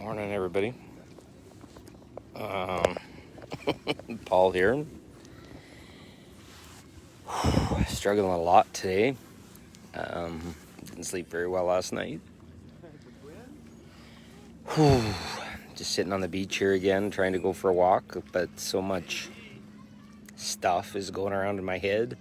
Morning, everybody. Um, Paul here. Struggling a lot today. Didn't sleep very well last night. Just sitting on the beach here again, trying to go for a walk, but so much stuff is going around in my head.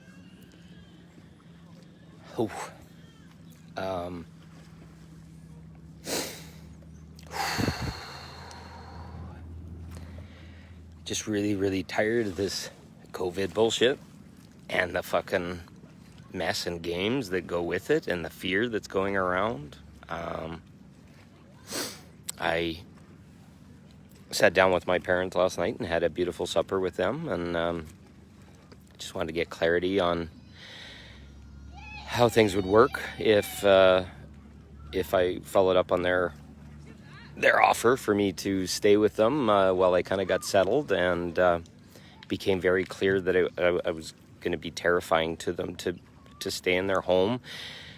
Just really, really tired of this COVID bullshit and the fucking mess and games that go with it and the fear that's going around. I sat down with my parents last night and had a beautiful supper with them, and just wanted to get clarity on how things would work if I followed up on their offer for me to stay with them while I kind of got settled, and became very clear that I was going to be terrifying to them to stay in their home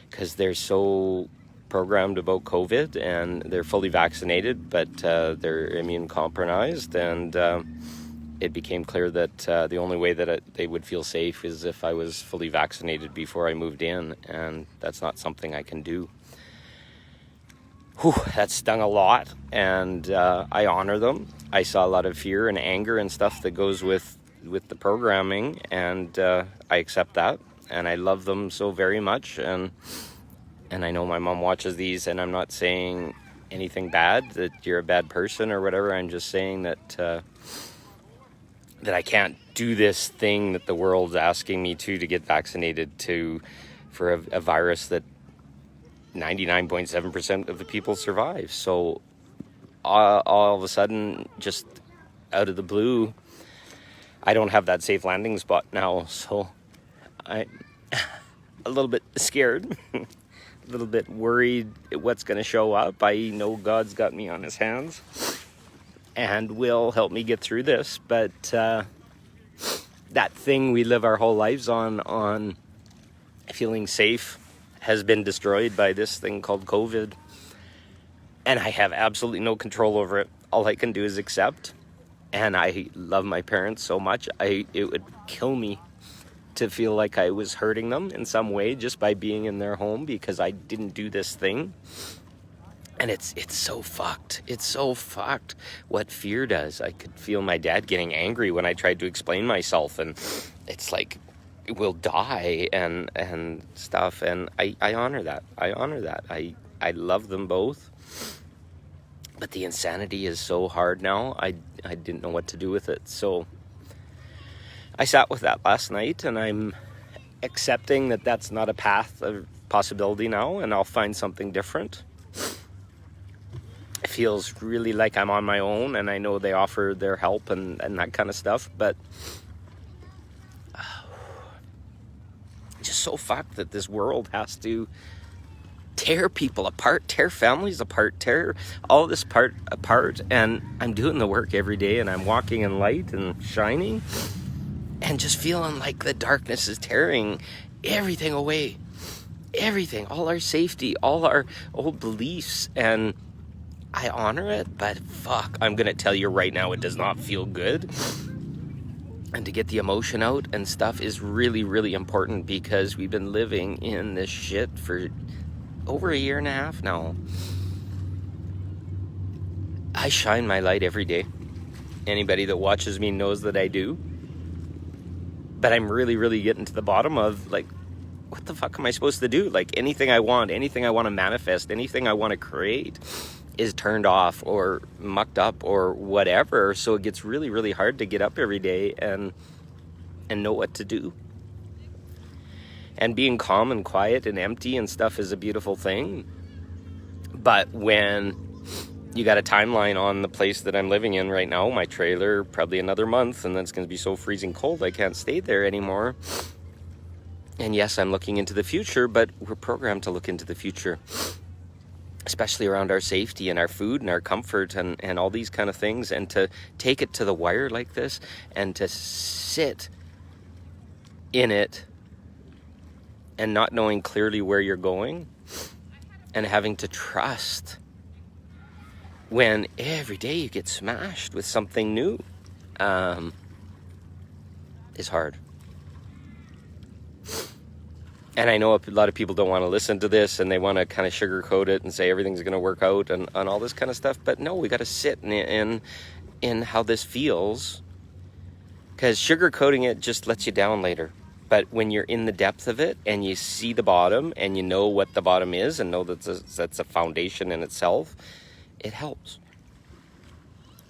because they're so programmed about COVID and they're fully vaccinated, but they're immune compromised, and it became clear that the only way that they would feel safe is if I was fully vaccinated before I moved in, and that's not something I can do. That stung a lot, and I honor them. I saw a lot of fear and anger and stuff that goes with the programming, and I accept that, and I love them so very much, and I know my mom watches these, and I'm not saying anything bad, that you're a bad person or whatever. I'm just saying that I can't do this thing that the world's asking me to get vaccinated for a virus that 99.7% of the people survive. So all of a sudden, just out of the blue, I don't have that safe landing spot now. So I'm a little bit scared, a little bit worried what's going to show up. I know God's got me on his hands and will help me get through this. But that thing we live our whole lives on feeling safe has been destroyed by this thing called COVID, and I have absolutely no control over it. All I can do is accept, and I love my parents so much. It would kill me to feel like I was hurting them in some way just by being in their home because I didn't do this thing. And it's so fucked. It's so fucked what fear does. I could feel my dad getting angry when I tried to explain myself, and it's like, will die and stuff, and I honor that. I love them both, but the insanity is so hard now. I didn't know what to do with it, so I sat with that last night, and I'm accepting that that's not a path of possibility now, and I'll find something different. It feels really like I'm on my own, and I know they offer their help and that kind of stuff, but just so fucked that this world has to tear people apart, tear families apart, tear all this part apart. And I'm doing the work every day, and I'm walking in light and shining, and just feeling like the darkness is tearing everything away. Everything, all our safety, all our old beliefs, and I honor it, but fuck, I'm gonna tell you right now, it does not feel good. And to get the emotion out and stuff is really, really important, because we've been living in this shit for over a year and a half now. I shine my light every day. Anybody that watches me knows that I do. But I'm really, really getting to the bottom of, like, what the fuck am I supposed to do? Like, anything I want to manifest, anything I want to create is turned off or mucked up or whatever. So it gets really, really hard to get up every day and know what to do. And being calm and quiet and empty and stuff is a beautiful thing. But when you got a timeline on the place that I'm living in right now, my trailer, probably another month, and then it's going to be so freezing cold I can't stay there anymore. And yes, I'm looking into the future, but we're programmed to look into the future, especially around our safety and our food and our comfort and all these kind of things. And to take it to the wire like this and to sit in it and not knowing clearly where you're going and having to trust when every day you get smashed with something new, is hard. And I know a lot of people don't want to listen to this, and they want to kind of sugarcoat it and say everything's going to work out and all this kind of stuff. But no, we got to sit in how this feels, because sugarcoating it just lets you down later. But when you're in the depth of it and you see the bottom and you know what the bottom is and know that that's a foundation in itself, it helps.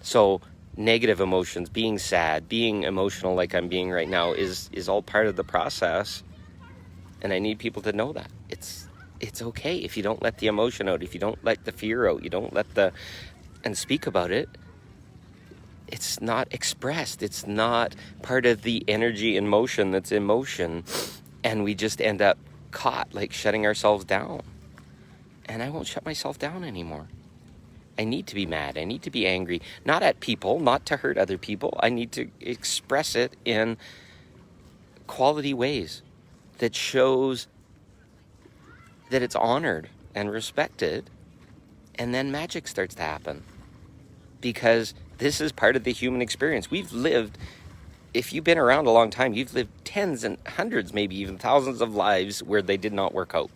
So negative emotions, being sad, being emotional like I'm being right now is all part of the process. And I need people to know that it's okay if you don't let the emotion out, if you don't let the fear out, you don't let and speak about it. It's not expressed. It's not part of the energy and motion that's in motion. And we just end up caught, like shutting ourselves down. And I won't shut myself down anymore. I need to be mad. I need to be angry. Not at people, not to hurt other people. I need to express it in quality ways that shows that it's honored and respected. And then magic starts to happen. Because this is part of the human experience. We've lived, if you've been around a long time, you've lived tens and hundreds, maybe even thousands of lives where they did not work out.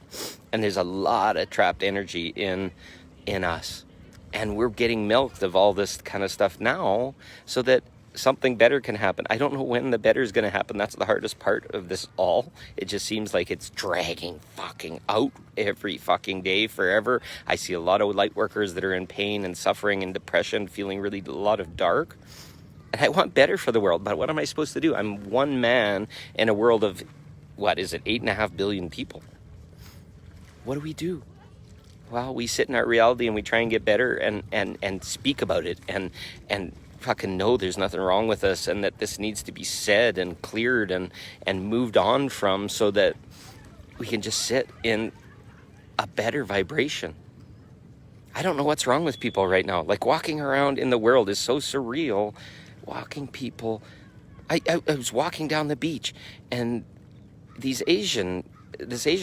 And there's a lot of trapped energy in us. And we're getting milked of all this kind of stuff now so that something better can happen. I don't know when the better is going to happen. That's the hardest part of this all. It just seems like it's dragging fucking out every fucking day forever. I see a lot of light workers that are in pain and suffering and depression, feeling really a lot of dark. And I want better for the world, but what am I supposed to do? I'm one man in a world of, 8.5 billion people. What do we do? Well, we sit in our reality and we try and get better and speak about it and fucking know there's nothing wrong with us and that this needs to be said and cleared and moved on from so that we can just sit in a better vibration. I don't know what's wrong with people right now. Like, walking around in the world is so surreal. Walking people. I was walking down the beach and this Asian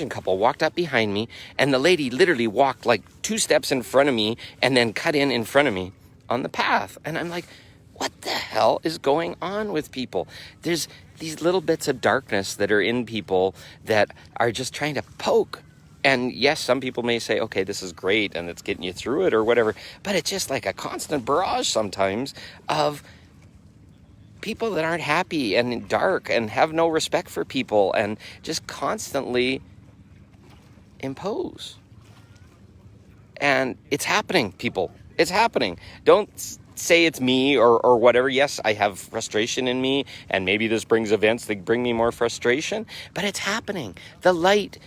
couple walked up behind me, and the lady literally walked like 2 steps in front of me and then cut in front of me on the path. And I'm like, what the hell is going on with people? There's these little bits of darkness that are in people that are just trying to poke. And yes, some people may say, okay, this is great and it's getting you through it or whatever, but it's just like a constant barrage sometimes of people that aren't happy and dark and have no respect for people and just constantly impose. And it's happening, people. It's happening. Don't say it's me or whatever. Yes, I have frustration in me, and maybe this brings events that bring me more frustration, but it's happening. The light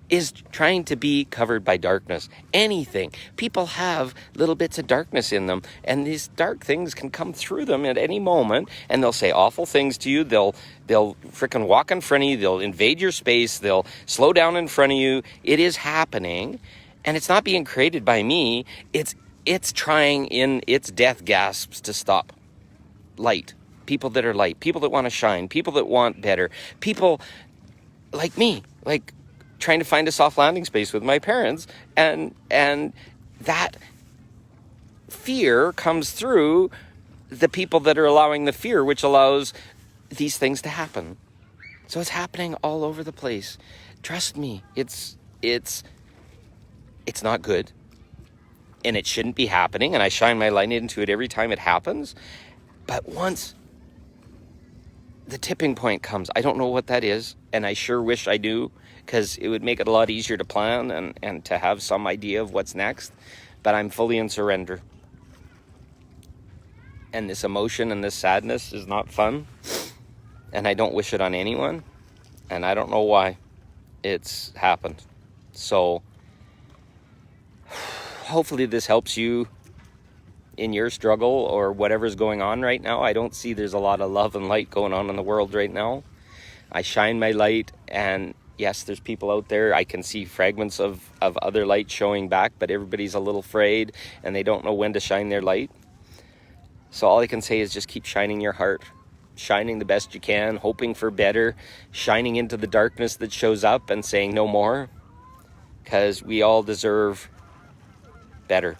is trying to be covered by darkness. Anything. People have little bits of darkness in them, and these dark things can come through them at any moment, and they'll say awful things to you. They'll frickin' walk in front of you. They'll invade your space. They'll slow down in front of you. It is happening, and it's not being created by me. It's trying in its death gasps to stop light. People that are light. People that want to shine. People that want better. People like me. Like, trying to find a soft landing space with my parents, and that fear comes through the people that are allowing the fear, which allows these things to happen. So it's happening all over the place. Trust me, it's not good, and it shouldn't be happening, and I shine my light into it every time it happens. But once the tipping point comes, I don't know what that is, and I sure wish I knew, because it would make it a lot easier to plan and to have some idea of what's next. But I'm fully in surrender. And this emotion and this sadness is not fun. And I don't wish it on anyone. And I don't know why it's happened. So hopefully this helps you in your struggle or whatever's going on right now. I don't see there's a lot of love and light going on in the world right now. I shine my light, and yes, there's people out there. I can see fragments of other light showing back, but everybody's a little afraid and they don't know when to shine their light. So all I can say is just keep shining your heart, shining the best you can, hoping for better, shining into the darkness that shows up and saying no more, because we all deserve better.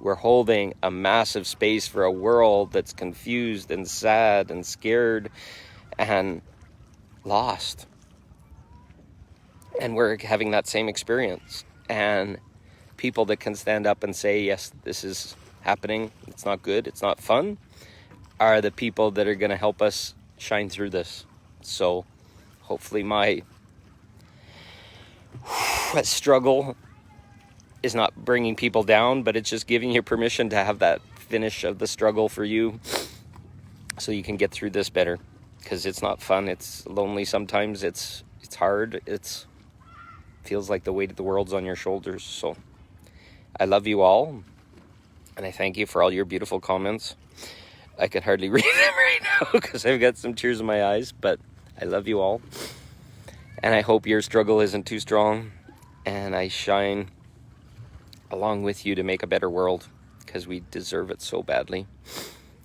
We're holding a massive space for a world that's confused and sad and scared and lost. And we're having that same experience. And people that can stand up and say, yes, this is happening, it's not good, it's not fun, are the people that are going to help us shine through this. So hopefully my struggle is not bringing people down, but it's just giving you permission to have that finish of the struggle for you so you can get through this better, because it's not fun. It's lonely sometimes. It's hard. It feels like the weight of the world's on your shoulders. So I love you all, and I thank you for all your beautiful comments. I can hardly read them right now because I've got some tears in my eyes, but I love you all, and I hope your struggle isn't too strong, and I shine along with you to make a better world, because we deserve it so badly.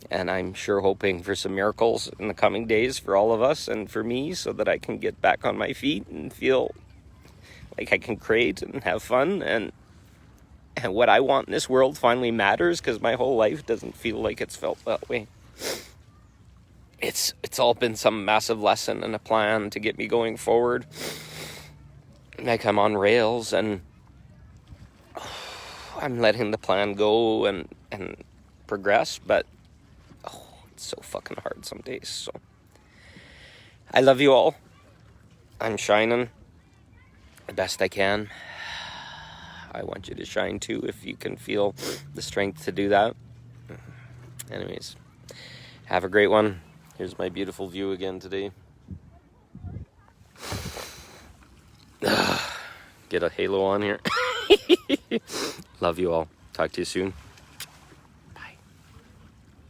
And I'm sure hoping for some miracles in the coming days for all of us and for me, so that I can get back on my feet and feel like I can create and have fun, and what I want in this world finally matters, because my whole life doesn't feel like it's felt that way. It's all been some massive lesson and a plan to get me going forward. Like I'm on rails, and I'm letting the plan go and progress, but it's so fucking hard some days. So I love you all. I'm shining the best I can. I want you to shine too, if you can feel the strength to do that. Anyways, have a great one. Here's my beautiful view again today. Get a halo on here. Love you all. Talk to you soon.